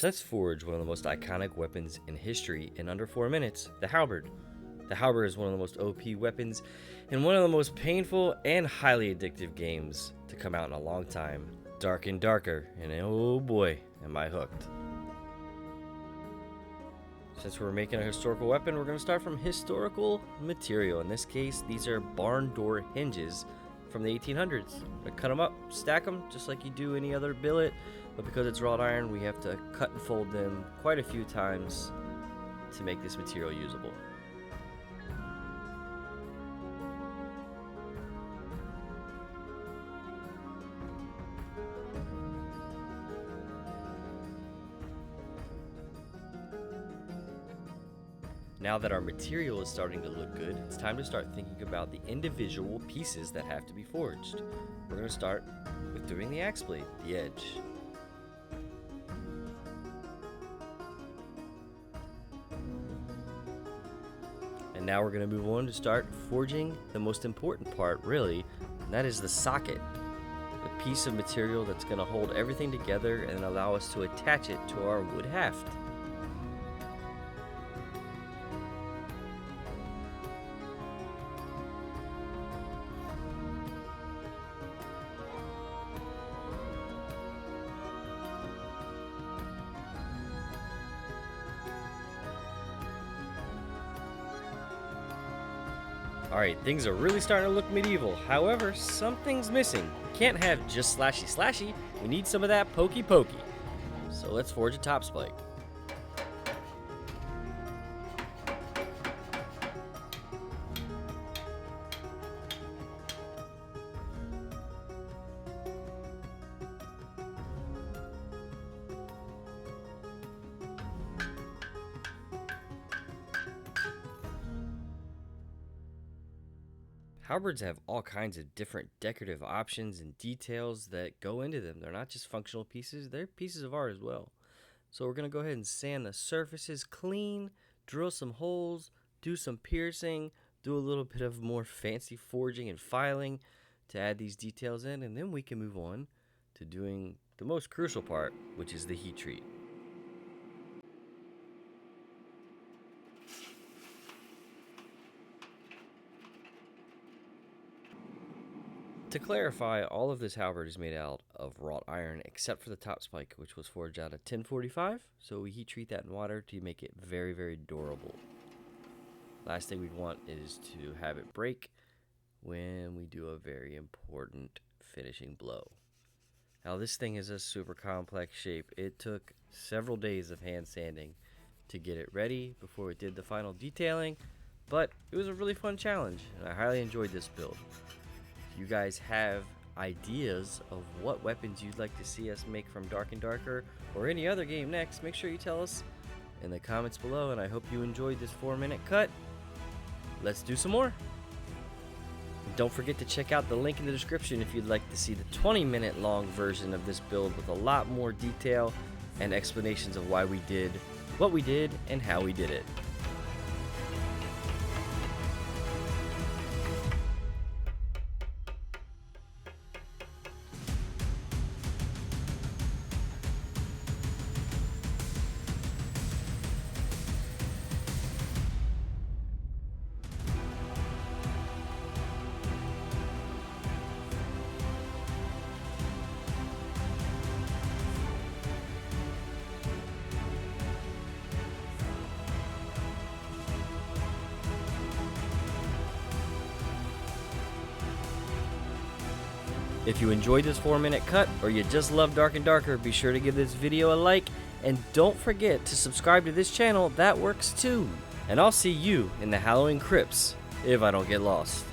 Let's forge one of the most iconic weapons in history in under 4 minutes, the Halberd. The Halberd is one of the most OP weapons and one of the most painful and highly addictive games to come out in a long time. Dark and darker, and oh boy, am I hooked. Since we're making a historical weapon, we're going to start from historical material. In this case, these are barn door hinges from the 1800s. I cut them up, stack them, just like you do any other billet, but because it's wrought iron, we have to cut and fold them quite a few times to make this material usable. Now that our material is starting to look good, it's time to start thinking about the individual pieces that have to be forged. We're going to start with doing the axe blade, the edge. And now we're going to move on to start forging the most important part, really, and that is the socket. The piece of material that's going to hold everything together and allow us to attach it to our wood haft. Alright, things are really starting to look medieval. However, something's missing. We can't have just slashy slashy. We need some of that pokey pokey. So let's forge a top spike. Halberds have all kinds of different decorative options and details that go into them. They're not just functional pieces, they're pieces of art as well. So we're going to go ahead and sand the surfaces clean, drill some holes, do some piercing, do a little bit of more fancy forging and filing to add these details in, and then we can move on to doing the most crucial part, which is the heat treat. To clarify, all of this halberd is made out of wrought iron except for the top spike, which was forged out of tin 45, so we heat treat that in water to make it very, very durable. Last thing we'd want is to have it break when we do a very important finishing blow. Now this thing is a super complex shape. It took several days of hand sanding to get it ready before we did the final detailing, but it was a really fun challenge and I highly enjoyed this build. If you guys have ideas of what weapons you'd like to see us make from Dark and Darker or any other game next, make sure you tell us in the comments below, and I hope you enjoyed this 4-minute cut. Let's do some more. And don't forget to check out the link in the description if you'd like to see the 20-minute long version of this build with a lot more detail and explanations of why we did what we did and how we did it. If you enjoyed this 4-minute cut or you just love Dark and Darker, be sure to give this video a like and don't forget to subscribe to this channel. That works too. And I'll see you in the Halloween crypts if I don't get lost.